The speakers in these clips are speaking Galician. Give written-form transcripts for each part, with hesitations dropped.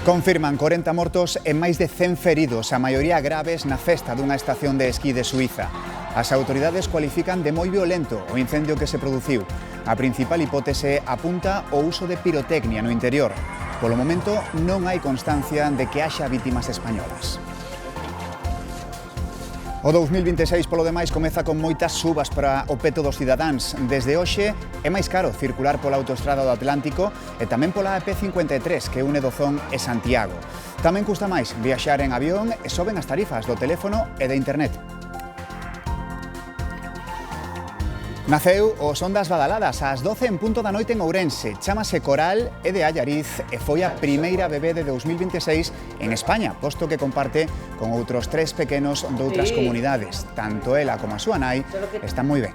Confirman 40 mortos e máis de 100 feridos, a maioría graves na festa dunha estación de esquí de Suiza. As autoridades cualifican de moi violento o incendio que se produciu. A principal hipótese apunta ao uso de pirotecnia no interior. Polo momento non hai constancia de que haxa vítimas españolas. O 2026, polo demais, comeza con moitas subas para o peto dos cidadáns. Desde hoxe é máis caro circular pola autoestrada do Atlántico e tamén pola AP53, que une Dozón e Santiago. Tamén custa máis viaxar en avión e soben as tarifas do teléfono e de internet. Naceu o Son das Badaladas ás 12 en punto da noite en Ourense. Chámase Coral, é de Allariz e foi a primeira bebé de 2026 en España, posto que comparte con outros 3 pequenos doutras comunidades. Tanto ela como a súa nai están moi ben.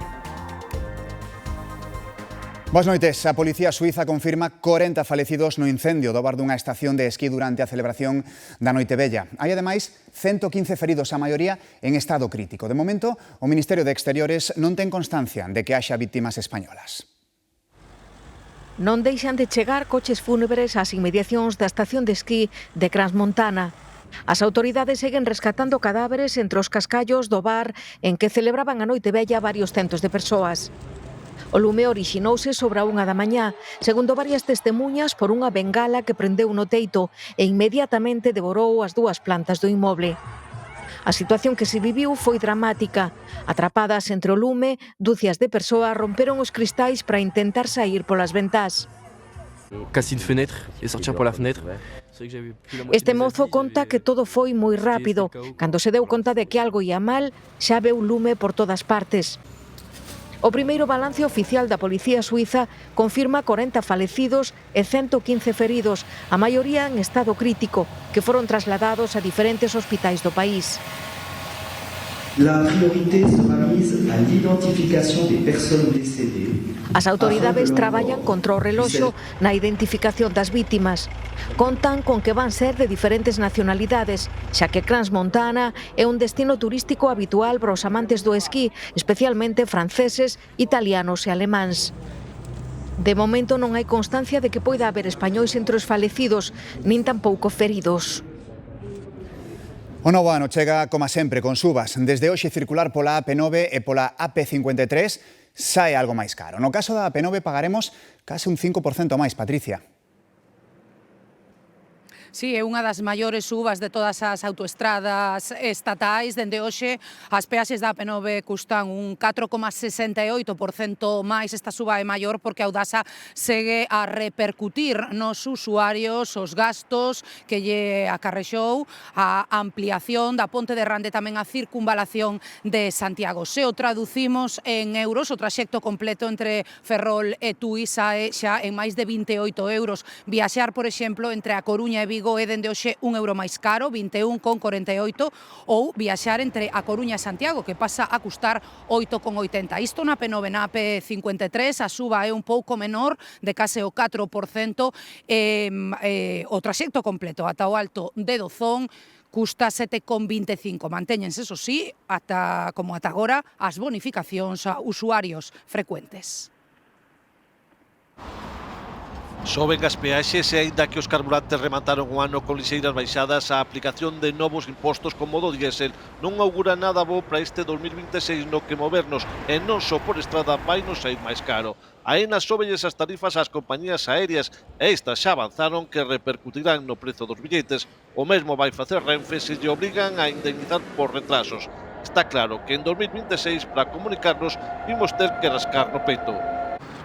Boas noites. A Policía Suiza confirma 40 falecidos no incendio do bar dunha estación de esquí durante a celebración da Noite Vella. Hai, ademais, 115 feridos, a maioría en estado crítico. De momento, o Ministerio de Exteriores non ten constancia de que haxa vítimas españolas. Non deixan de chegar coches fúnebres ás inmediacións da estación de esquí de Crans-Montana. As autoridades seguen rescatando cadáveres entre os cascallos do bar en que celebraban a Noite Vella varios centos de persoas. O lume orixinouse sobre a 1 da mañá, segundo varias testemuñas, por unha bengala que prendeu no teito e inmediatamente devorou as 2 plantas do inmoble. A situación que se viviu foi dramática. Atrapadas entre o lume, dúcias de persoas romperon os cristais para intentar sair polas ventás. Casser une fenêtre et sortir por la fenêtre. Este mozo conta que todo foi moi rápido. Cando se deu conta de que algo ia mal, xa veu lume por todas partes. O primeiro balance oficial da Policía Suiza confirma 40 falecidos e 115 feridos, a maioría en estado crítico, que foron trasladados a diferentes hospitais do país. La priorité sera mise à l'identification des personnes décédées. As autoridades traballan contra o reloxo na identificación das vítimas. Contan con que van ser de diferentes nacionalidades, xa que Crans-Montana é un destino turístico habitual para os amantes do esquí, especialmente franceses, italianos e alemáns. De momento non hai constancia de que poida haber españois entre os falecidos, nin tampouco feridos. O novo ano chega, como sempre, con subas. Desde hoxe circular pola AP9 e pola AP53 sae algo máis caro. No caso da AP9 pagaremos case un 5% máis, Patricia. Sí, é unha das maiores subas de todas as autoestradas estatais. Dende hoxe, as peaxes da AP9 custan un 4,68% máis. Esta suba é maior porque a Audasa segue a repercutir nos usuarios os gastos que lle acarrexou a ampliación da Ponte de Rande, tamén a circunvalación de Santiago. Se o traducimos en euros, o traxecto completo entre Ferrol e Tui sae xa en máis de 28 euros. Viaxar, por exemplo, entre a Coruña e Vigo é dende hoxe €1 máis caro, 21,48, ou viaxar entre a Coruña e Santiago, que pasa a custar 8,80. Isto na P9, na AP53, a suba é un pouco menor, de case o 4%, o traxecto completo ata o Alto de Dozón custa 7,25. Mantéñense, eso sí, como ata agora, as bonificacións a usuarios frecuentes. Soben as peaxes e aínda que os carburantes remataron o ano con lixeiras baixadas, a aplicación de novos impostos como o do diésel non augura nada bo para este 2026 no que movernos e non só por estrada vai nos sair máis caro. A ENA sóbelles as tarifas ás compañías aéreas e estas xa avanzaron que repercutirán no prezo dos billetes. O mesmo vai facer Renfe se lle obrigan a indemnizar por retrasos. Está claro que en 2026 para comunicarnos imos ter que rascar no peito.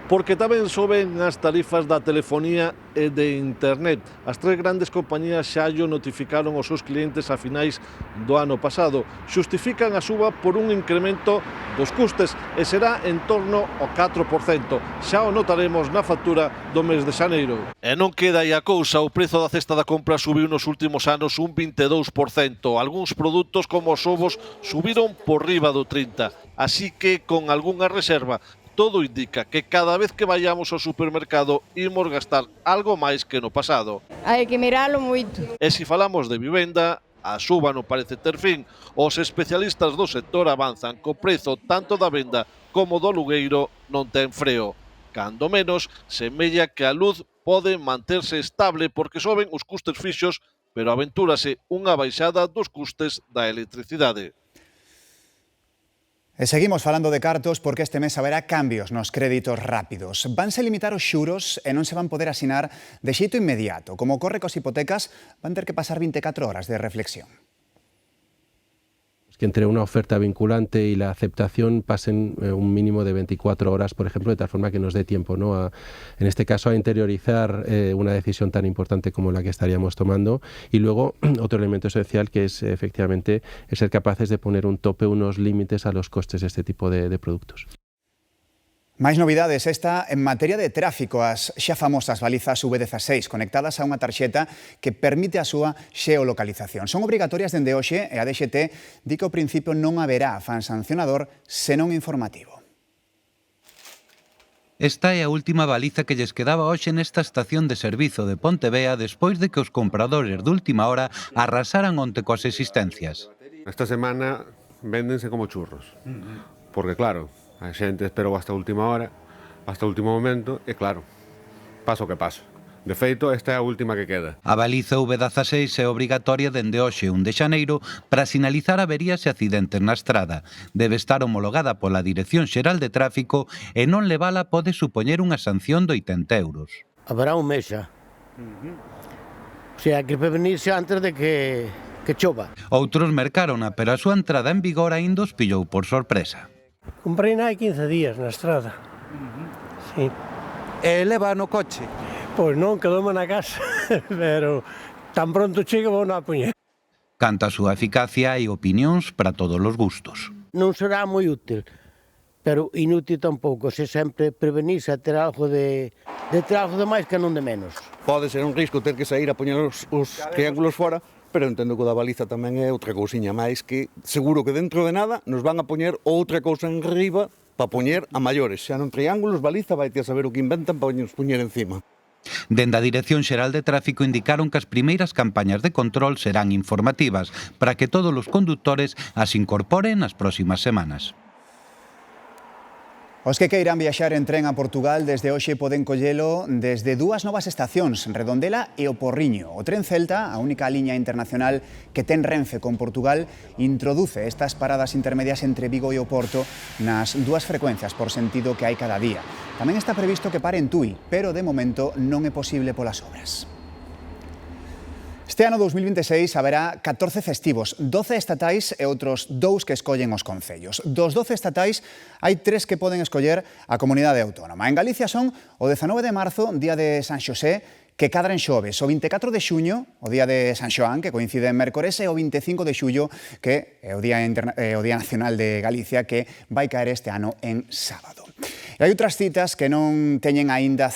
Porque tamén soben as tarifas da telefonía e de internet. As 3 grandes compañías xa llo notificaron aos seus clientes a finais do ano pasado. Xustifican a suba por un incremento dos custes e será en torno ao 4%. Xa o notaremos na factura do mes de xaneiro. E non queda aí a cousa, o prezo da cesta da compra subiu nos últimos anos un 22%. Algúns produtos como os ovos subiron por riba do 30%. Así que, con algunha reserva, todo indica que cada vez que vayamos ao supermercado imos gastar algo máis que no pasado. Hai que miralo moito. E se falamos de vivenda, a suba non parece ter fin. Os especialistas do sector avanzan co prezo tanto da venda como do alugueiro non ten freo. Cando menos, semella que a luz pode manterse estable porque soben os custes fixos, pero aventúrase unha baixada dos custes da electricidade. E seguimos falando de cartos porque este mes haberá cambios nos créditos rápidos. Vanse limitar os xuros e non se van poder asinar de xeito inmediato. Como ocorre cos hipotecas, van ter que pasar 24 horas de reflexión. Que entre una oferta vinculante y la aceptación pasen un mínimo de 24 horas, por ejemplo, de tal forma que nos dé tiempo, ¿no? En este caso, a interiorizar una decisión tan importante como la que estaríamos tomando. Y luego, otro elemento esencial que es, efectivamente, es ser capaces de poner un tope, unos límites a los costes de este tipo de productos. Máis novidades esta en materia de tráfico, as xa famosas balizas V16 conectadas a unha tarxeta que permite a súa xeolocalización. Son obrigatorias dende hoxe e a DXT di que ao principio non haberá afán sancionador senón informativo. Esta é a última baliza que lles quedaba hoxe nesta estación de servizo de Pontevea despois de que os compradores de última hora arrasaran onte coas existencias. Esta semana véndense como churros, porque claro, a xente esperou hasta a última hora, hasta o último momento, e claro, pasa o que pasa. De feito, esta é a última que queda. A baliza V16 é obrigatoria dende hoxe 1 de xaneiro para sinalizar averías e accidentes na estrada. Debe estar homologada pola Dirección Xeral de Tráfico e non levala pode supoñer unha sanción de 80 euros. Haberá un mes xa. O sea, hai que prevenirse antes de que chova. Outros mercárona, pero a súa entrada en vigor aínda os pillou por sorpresa. Comprei hai 15 días na estrada. Sí. E leva no coche? Pois non, quedoume na casa, pero tan pronto chego vou na poñer. Canto a súa eficacia e opinións para todos os gustos. Non será moi útil, pero inútil tampouco, se sempre prevenirse a ter algo de máis que non de menos. Pode ser un risco ter que sair a poñer os triángulos fora, pero entendo que o da baliza tamén é outra cousiña máis que seguro que dentro de nada nos van a poñer outra cousa en riba para poñer a maiores. Xa non triángulos, baliza, vaite a saber o que inventan para nos poñer encima. Dende a Dirección Xeral de Tráfico indicaron que as primeiras campañas de control serán informativas para que todos os condutores as incorporen nas próximas semanas. Os que queiran viaxar en tren a Portugal desde hoxe poden collelo desde dúas novas estacións, Redondela e O Porriño. O tren Celta, a única liña internacional que ten Renfe con Portugal, introduce estas paradas intermedias entre Vigo e o Porto nas dúas frecuencias por sentido que hai cada día. Tamén está previsto que pare en Tui, pero de momento non é posible polas obras. Este ano 2026 haberá 14 festivos, 12 estatais e outros 2 que escollen os concellos. Dos 12 estatais, hai 3 que poden escoller a comunidade autónoma. En Galicia son o 19 de marzo, día de San Xosé, que cadra en xoves, o 24 de xuño, o día de San Xoán, que coincide en mércores, e o 25 de xullo, que é o Día Nacional de Galicia, que vai caer este ano en sábado. E hai outras citas que non teñen aínda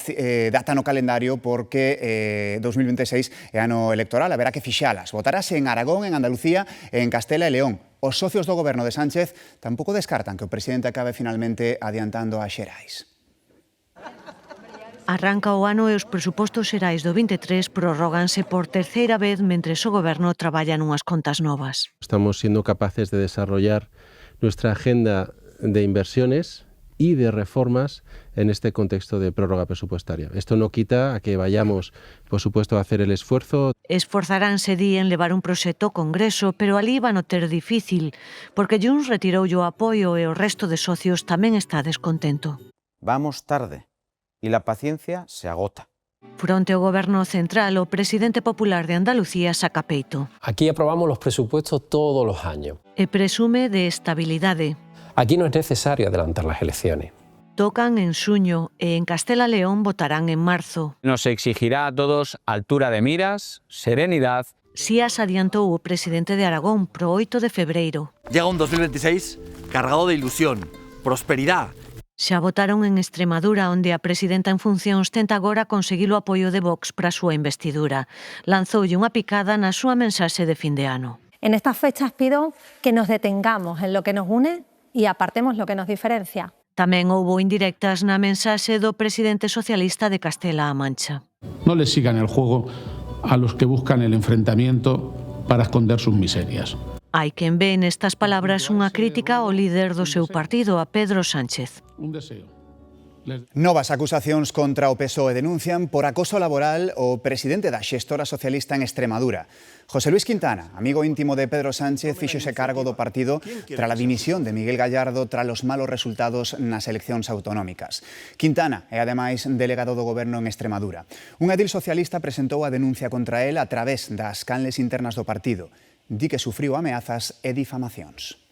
data no calendario porque 2026 é ano electoral, haberá que fixalas. Votarase en Aragón, en Andalucía e en Castela e León. Os socios do goberno de Sánchez tampouco descartan que o presidente acabe finalmente adiantando a Xerais. Arranca o ano e os presupostos xerais do 23 prorróganse por terceira vez mentres o goberno traballa nunhas contas novas. Estamos siendo capaces de desarrollar nuestra agenda de inversiones y de reformas en este contexto de prórroga presupuestaria. Esto no quita a que vayamos, por supuesto, a hacer el esfuerzo. Esforzaránse di en levar un proxecto ao Congreso, pero ali van o ter difícil, porque Junts retirou o apoio e o resto de socios tamén está descontento. Vamos tarde e la paciencia se agota. Fronte ao Goberno Central, o presidente popular de Andalucía saca peito. Aquí aprobamos los presupuestos todos los años. E presume de estabilidade. Aquí no es necesario adelantar las elecciones. Tocan en xuño e en Castela e León votarán en marzo. Nos exigirá a todos altura de miras, serenidad. Si as adiantou o presidente de Aragón pro 8 de febreiro. Llega un 2026 cargado de ilusión, prosperidad. Xa votaron en Extremadura, onde a presidenta en funcións tenta agora conseguir o apoio de Vox para a súa investidura. Lanzoulle unha picada na súa mensaxe de fin de ano. En estas fechas pido que nos detengamos en lo que nos une y apartemos lo que nos diferencia. Tamén houbo indirectas na mensaxe do presidente socialista de Castela-A Mancha. No les sigan el juego a los que buscan el enfrentamiento para esconder sus miserias. Hai quen ve nestas palabras unha crítica ao líder do seu partido, a Pedro Sánchez. Un deseo Novas acusacións contra o PSOE denuncian por acoso laboral o presidente da xestora socialista en Extremadura. José Luis Quintana, amigo íntimo de Pedro Sánchez, fíxose cargo do partido tras a dimisión de Miguel Gallardo tras os malos resultados nas eleccións autonómicas. Quintana é ademais delegado do goberno en Extremadura. Un edil socialista presentou a denuncia contra el a través das canles internas do partido. Di que sufriu ameazas e difamacións.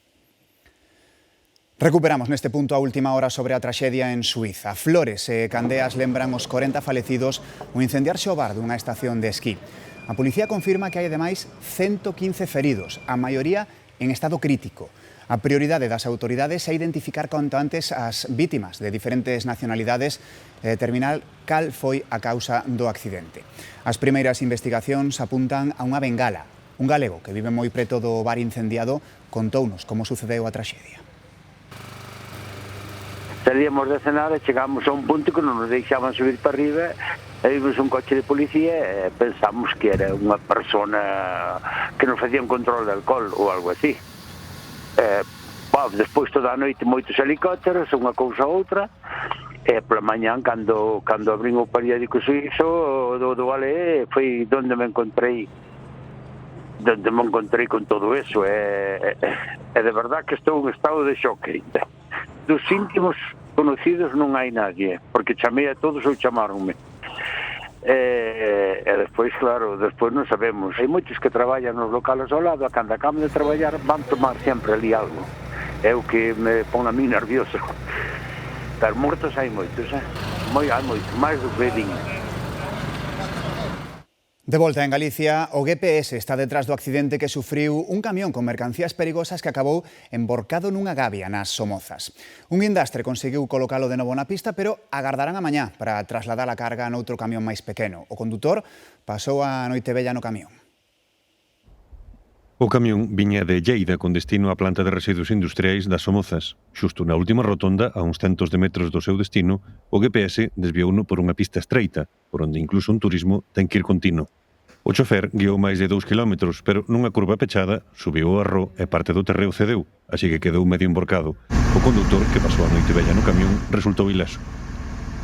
Recuperamos neste punto a última hora sobre a traxedia en Suiza. Flores e candeas lembran os 40 falecidos ao incendiarse o bar dunha estación de esquí. A policía confirma que hai ademais 115 feridos, a maioría en estado crítico. A prioridade das autoridades é identificar cuanto antes as vítimas de diferentes nacionalidades e determinar cal foi a causa do accidente. As primeiras investigacións apuntan a unha bengala. Un galego que vive moi preto do bar incendiado contounos como sucedeu a traxedia. Salíamos de cenar e chegamos a un punto que non nos deixaban subir para arriba e vimos un coche de policía e pensamos que era unha persona que nos facía un control de alcohol ou algo así. Despois toda a noite moitos helicópteros, unha cousa ou outra, e pola mañán cando abrín o periódico suizo do Ale foi onde me encontrei con todo eso e de verdad que estou en estado de choque. Dos íntimos conocidos non hai nadie, porque chamei a todos ou chamaronme. E despois, claro, despois non sabemos. Hai moitos que traballan nos locales ao lado, a cando acaban de traballar van tomar sempre ali algo. É o que me pon a mí nervioso. Pero mortos hai moitos, hai moitos, máis do que din. De volta en Galicia, o GPS está detrás do accidente que sufriu un camión con mercancías perigosas que acabou emborcado nunha gavia nas Somozas. Un guindastre conseguiu colocalo de novo na pista, pero agardarán a mañá para trasladar a carga noutro camión máis pequeno. O condutor pasou a noite vella no camión. O camión viña de Lleida con destino á planta de residuos industriais das Somozas. Xusto na última rotonda, a uns centos de metros do seu destino, o GPS desviouno por unha pista estreita, por onde incluso un turismo ten que ir continuo. O chofer guiou máis de 2 kilómetros, pero nunha curva pechada subiu o arro e parte do terreo cedeu, así que quedou medio emborcado. O condutor, que pasou a noite vella no camión, resultou ileso.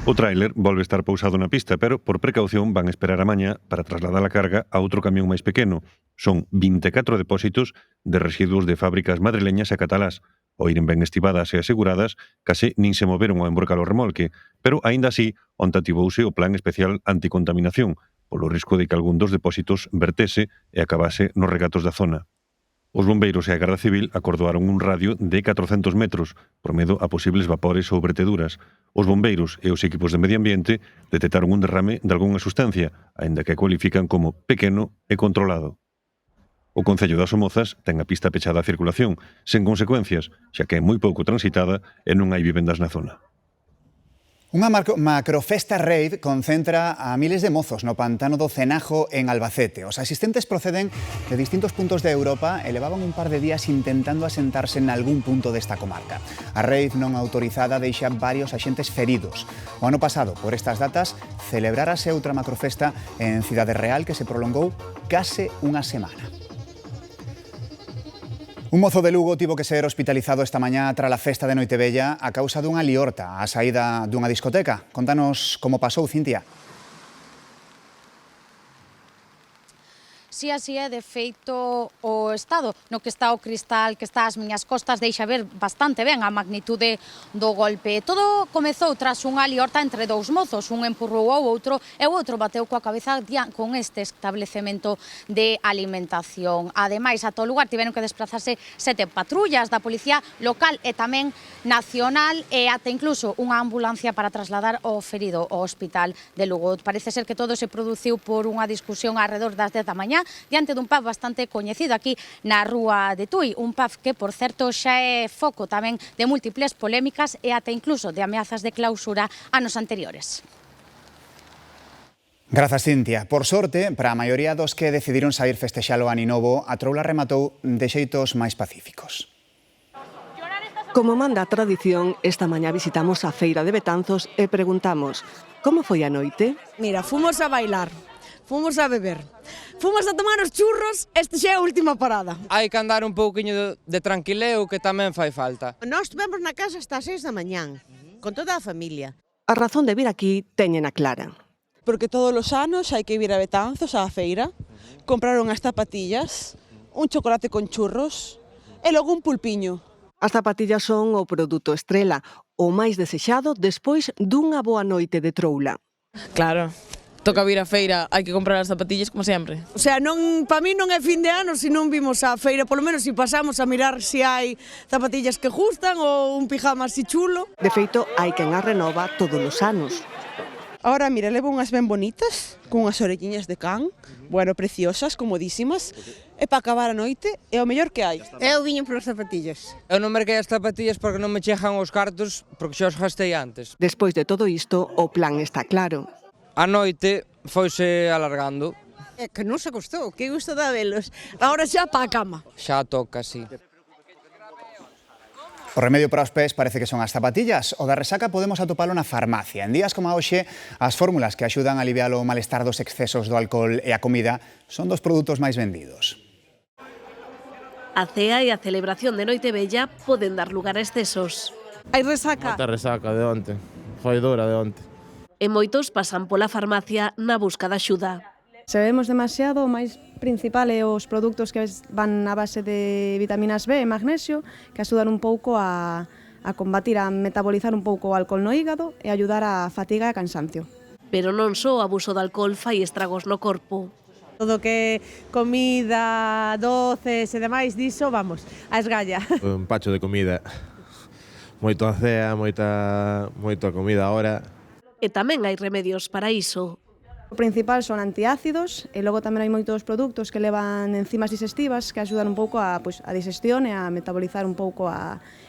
O tráiler volve estar pousado na pista, pero por precaución van esperar a mañá para trasladar a carga a outro camión máis pequeno. Son 24 depósitos de residuos de fábricas madrileñas e catalás. Ao iren ben estivadas e aseguradas, case nin se moveron ao emborcar o remolque, pero aínda así, onte activouse o plan especial anticontaminación, polo risco de que algún dos depósitos vertese e acabase nos regatos da zona. Os bombeiros e a Garda Civil acordoaron un radio de 400 metros por medo a posibles vapores ou verteduras. Os bombeiros e os equipos de medio ambiente detectaron un derrame de algunha sustancia, aínda que cualifican como pequeno e controlado. O Concello das Somozas ten a pista pechada á circulación, sen consecuencias, xa que é moi pouco transitada e non hai vivendas na zona. Unha macrofesta rave concentra a miles de mozos no pantano do Cenajo en Albacete. Os asistentes proceden de distintos puntos de Europa e levaban un par de días intentando asentarse en algún punto desta comarca. A rave non autorizada deixa varios axentes feridos. O ano pasado, por estas datas, celebrárase outra macrofesta en Cidade Real que se prolongou case unha semana. Un mozo de Lugo tivo que ser hospitalizado esta mañá tras a festa de Noitevella a causa dunha liorta á saída dunha discoteca. Contanos como pasou, Cintia. Si así é, de feito, o estado no que está o cristal que está ás miñas costas deixa ver bastante ben a magnitude do golpe. Todo comezou tras unha liorta entre dous mozos, un empurrou ao outro e o outro bateu coa cabeza con este establecemento de alimentación. Ademais, ata o lugar tiveron que desplazarse 7 patrullas da policía local e tamén nacional e ata incluso unha ambulancia para trasladar o ferido ao hospital de Lugo. Parece ser que todo se produciu por unha discusión alrededor das 10 da mañá diante dun pub bastante coñecido aquí na rúa de Tui, un pub que, por certo, xa é foco tamén de múltiples polémicas e ata incluso de ameazas de clausura anos anteriores. Grazas, Cintia. Por sorte, para a maioría dos que decidiron sair festexalo aninovo, a troula rematou de xeitos máis pacíficos. Como manda a tradición, esta mañá visitamos a Feira de Betanzos e preguntamos: como foi a noite? Mira, fomos a bailar, fomos a beber, fomos a tomar os churros, este xa é a última parada. Hai que andar un pouquiño de tranquileo que tamén fai falta. Nós estivemos na casa hasta as 6 da mañán, con toda a familia. A razón de vir aquí teñen a clara. Porque todos os anos hai que vir a Betanzos, á feira, comprar unhas zapatillas, un chocolate con churros e logo un pulpiño. As zapatillas son o produto estrela, o máis desexado despois dunha boa noite de troula. Claro, toca vir á feira, hai que comprar as zapatillas como sempre. O sea, para mí non é fin de ano se non vimos á feira, polo menos se pasamos a mirar se hai zapatillas que gustan ou un pijama así chulo. De feito, hai quen as renova todos os anos. Ahora, mira, levo unhas ben bonitas, con unhas orelliñas de can, bueno, preciosas, comodísimas, e para acabar a noite é o mellor que hai. Eu viño polas zapatillas. Eu non merquei as zapatillas porque non me chegan os cartos, porque xa os gastei antes. Despois de todo isto, o plan está claro. A noite foise alargando. É que non se gustou, que gusto da velos. Agora xa pa a cama. Xa toca, sí. O remedio para os pés parece que son as zapatillas. O da resaca podemos atopalo na farmacia. En días como hoxe, as fórmulas que axudan a aliviar o malestar dos excesos do alcohol e a comida son dos produtos máis vendidos. A cea e a celebración de Noite Vella poden dar lugar a excesos. Hai resaca? Moita resaca de onte. Foi dura de onte. E moitos pasan pola farmacia na busca de axuda. Se bebemos demasiado, o máis principal é os produtos que van a base de vitaminas B e magnesio, que axudan un pouco a combatir, a metabolizar un pouco o alcohol no hígado e ayudar a fatiga e a cansancio. Pero non só o abuso de alcohol fai estragos no corpo. Todo que comida, doces e demais diso, vamos, a esgalla. Un pacho de comida, moito a cea, moito a comida ahora. E tamén hai remedios para iso. O principal son antiácidos e logo tamén hai moitos produtos que levan enzimas digestivas que axudan un pouco a digestión e a metabolizar un pouco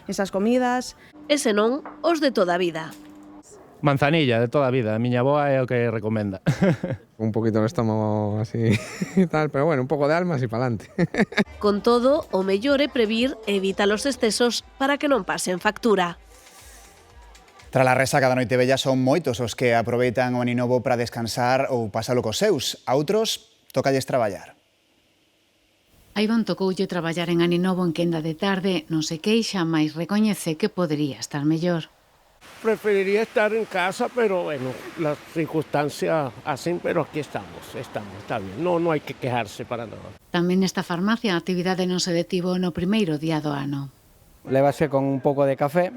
esas comidas. E senón, os de toda a vida. Manzanilla, de toda a vida. A miña boa é o que recomenda. Un poquito no estómago así e tal, pero bueno, un pouco de almas e pa'lante. Con todo, o mellor é previr e evitar os excesos para que non pasen factura. Tras a resaca da Noite Vella son moitos os que aproveitan o aninovo para descansar ou pasalo cos seus. A outros, tócalles traballar. A Iván tocoulle traballar en aninovo en quenda de tarde, non se queixa, mais recoñece que podería estar mellor. Preferiría estar en casa, pero bueno, las circunstancias hacen, pero aquí estamos, está bien. No hay que quejarse para nada. Tamén nesta farmacia a actividade non se detivo no primeiro día do ano. Lévase con un pouco de café.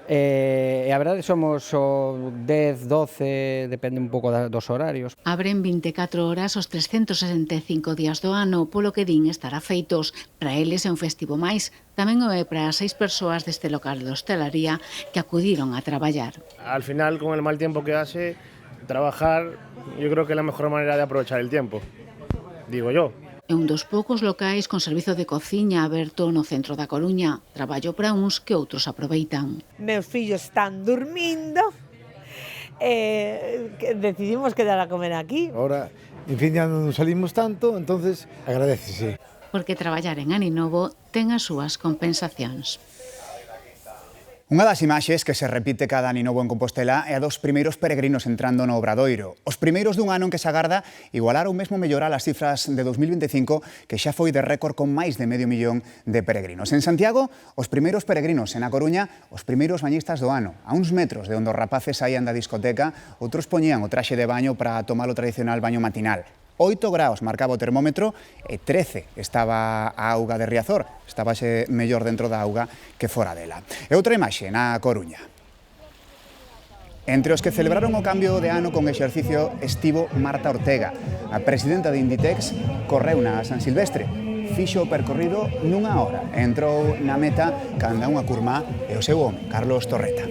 E a verdade somos o 10, 12, depende un pouco dos horarios. Abren 24 horas os 365 días do ano, polo que din estar afeitos. Para eles é un festivo máis, tamén o é para as 6 persoas deste local de hostelaría que acudiron a traballar. Al final, con el mal tiempo que hace, trabajar yo creo que é a mejor manera de aprovechar el tiempo, digo yo. É un dos poucos locais con servizo de cociña aberto no centro da Coruña. Traballo para uns que outros aproveitan. Meus fillos están dormindo, decidimos quedar a comer aquí. Ahora, en fin de ano non salimos tanto, entonces agradecese. Porque traballar en Aninovo ten as súas compensacións. Unha das imaxes que se repite cada aninovo en Compostela é a dos primeiros peregrinos entrando no Obradoiro. Os primeiros dun ano en que se agarda igualar ou mesmo mellorar as cifras de 2025, que xa foi de récord con máis de 500.000 de peregrinos. En Santiago, os primeiros peregrinos, en A Coruña, os primeiros bañistas do ano. A uns metros de onde os rapaces saían da discoteca, outros poñían o traxe de baño para tomar o tradicional baño matinal. 8 graus marcaba o termómetro e 13 estaba a auga de Riazor. Estábase mellor dentro da auga que fora dela. E outra imaxe na Coruña. Entre os que celebraron o cambio de ano con exercicio estivo Marta Ortega. A presidenta de Inditex correu na San Silvestre. Fixo o percorrido nunha hora. Entrou na meta canda unha curma e o seu home, Carlos Torreta.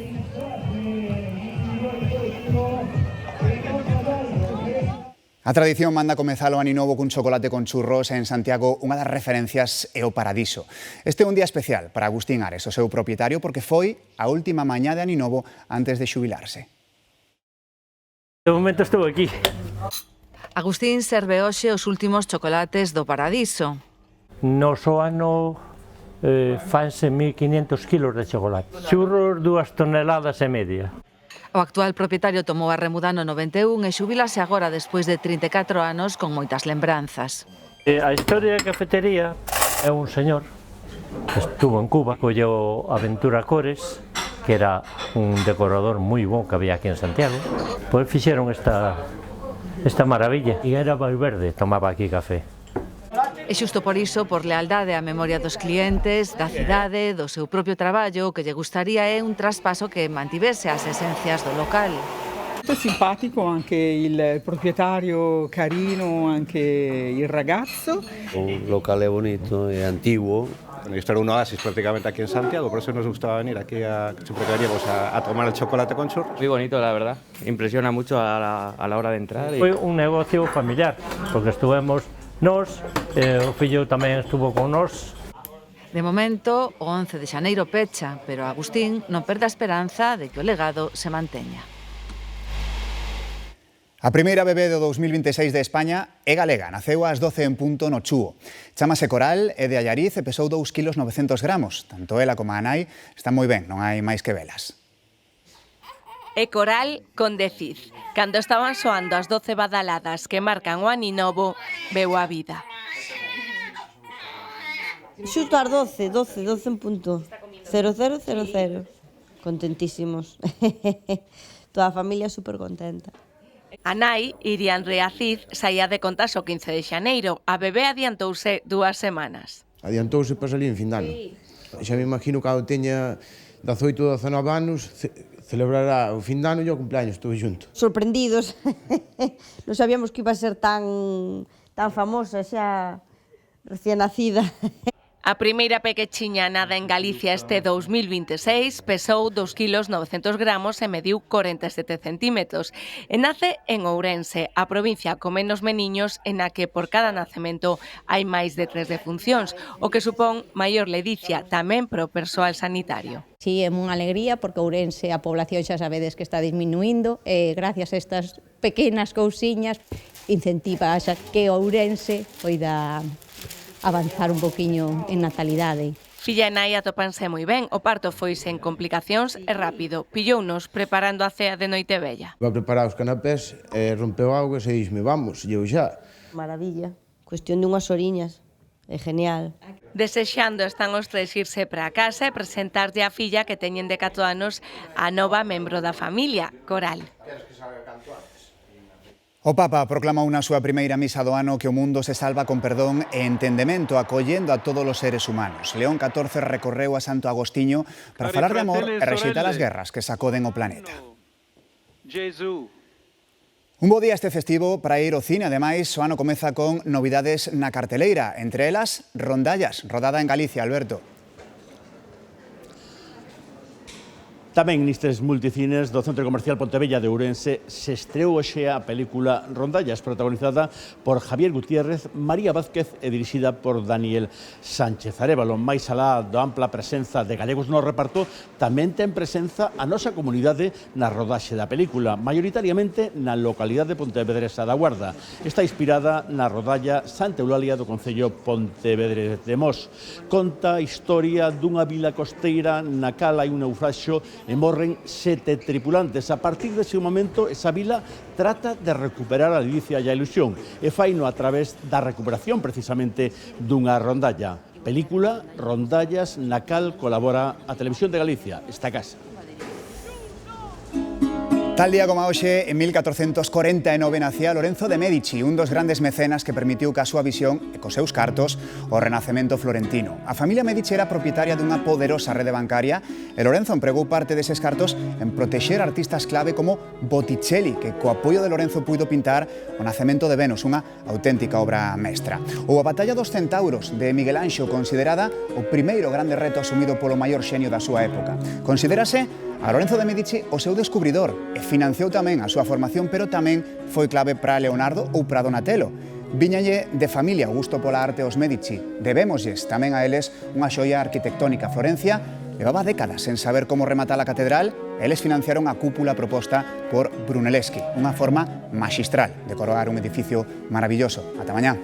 A tradición manda comezar o aninovo cun chocolate con churros e en Santiago unha das referencias é o Paradiso. Este é un día especial para Agustín Ares, o seu propietario, porque foi a última mañá de aninovo antes de xubilarse. De momento estou aquí. Agustín serve hoxe os últimos chocolates do Paradiso. No so ano fanse 1.500 kilos de chocolate. Churros 2,5 toneladas. O actual propietario tomou a remuda no 91 e xubilase agora despois de 34 anos con moitas lembranzas. A historia da cafetería é un señor que estuvo en Cuba, colleu Aventura Cores que era un decorador moi bo que había aquí en Santiago, pois fixeron esta maravilla. E era Valverde, tomaba aquí café. E xusto por iso, por lealdade á memoria dos clientes, da cidade, do seu propio traballo, o que lle gustaría é un traspaso que mantivese as esencias do local. Molto simpatico anche il proprietario, carino anche il ragazzo. Un locale bonito e antiguo. Esto era un oasis prácticamente aquí en Santiago, por eso nos gustaba venir aquí siempre que veníamos a tomar el chocolate con churros. Muy bonito, la verdad. Impresiona mucho a la hora de entrar. Foi un negocio familiar, porque estuvemos nós, o fillo tamén estuvo con nós. De momento, o 11 de xaneiro pecha, pero Agustín non perde a esperanza de que o legado se manteña. A primeira bebé do 2026 de España é galega, naceu ás 12 en punto no Chúo. Chámase Coral, é de Allariz e pesou 2,9 kg. Tanto ela como a nai están moi ben, non hai máis que velas. É Coral con Deciz. Cando estaban soando as 12 badaladas que marcan o aninovo, veu a vida. Xusto ás 12 en punto. 0000. Contentísimos. Toda a familia super contenta. A nai, Irian Reaciz, saía de contas o 15 de xaneiro. A bebé adiantouse 2 semanas. Adiantouse para salir en fin de ano. Xa me imagino que cando teña 18 ou 19 anos, celebrará o fin de ano e o cumpleaños, todo junto. Sorprendidos. Non sabíamos que iba a ser tan famosa xa recién nacida. A primeira pequechiña nada en Galicia este 2026 pesou 2,9 kg e mediu 47 centímetros. E nace en Ourense, a provincia con menos meniños en a que por cada nacemento hai máis de 3 defuncións, o que supón maior ledicia tamén para o persoal sanitario. Sí, é unha alegría porque Ourense a población xa sabedes que está disminuindo e gracias a estas pequenas cousiñas incentiva a que Ourense poida avanzar un poquinho en natalidade. Filla e nai atópanse moi ben, o parto foi sen complicacións e rápido. Pillounos preparando a cea de Noitevella. Va preparar os canapés, rompeu augas e dixme, vamos, eu xa. Maravilla, cuestión de unhas horiñas, é genial. Desexando están os tres irse para casa e presentarlle a filla que teñen de 4 anos a nova membro da familia, Coral. O Papa proclamou na súa primeira misa do ano que o mundo se salva con perdón e entendemento, acollendo a todos os seres humanos. León XIV recorreu a Santo Agostiño para falar de amor e rexeitar as guerras que sacoden o planeta. Un bo día este festivo para ir ao cine. Ademais, o ano comeza con novidades na carteleira, entre elas Rondallas, rodada en Galicia, Alberto. Tamén nestes multicines do Centro Comercial Pontevella de Ourense se estreou hoxe a película Rondallas, protagonizada por Javier Gutiérrez, María Vázquez e dirixida por Daniel Sánchez Arévalo. Mais alá da ampla presenza de galegos no reparto, tamén ten presenza a nosa comunidade na rodaxe da película, maioritariamente na localidade de Pontevedresa da Guarda. Está inspirada na rodalla Santa Eulalia do concello Pontevedrés de Mos. Conta a historia dunha vila costeira na cal hai un naufraxio e morren 7 tripulantes. A partir dese momento, esa vila trata de recuperar a ledicia e a ilusión e faino a través da recuperación precisamente dunha rondalla. Película Rondallas na cal colabora a Televisión de Galicia, esta casa. Tal día como hoxe, en 1449 nacía Lorenzo de Medici, un dos grandes mecenas que permitiu que a súa visión e cos seus cartos o renacemento florentino. A familia Medici era propietaria dunha poderosa rede bancaria e Lorenzo empregou parte deses cartos en protexer artistas clave como Botticelli, que co apoio de Lorenzo puido pintar o nacemento de Venus, unha auténtica obra mestra. Ou a Batalla dos Centauros de Miguel Anxo, considerada o primeiro grande reto asumido polo maior xenio da súa época. Considérase a Lorenzo de Medici o seu descubridor e financiou tamén a súa formación, pero tamén foi clave para Leonardo ou para Donatello. Viñalle de familia o gusto pola arte aos Medici. Debémoslles tamén a eles unha xoia arquitectónica. Florencia levaba décadas sen saber como rematar a catedral e eles financiaron a cúpula proposta por Brunelleschi, unha forma maxistral de coroar un edificio maravilloso. Ata mañá.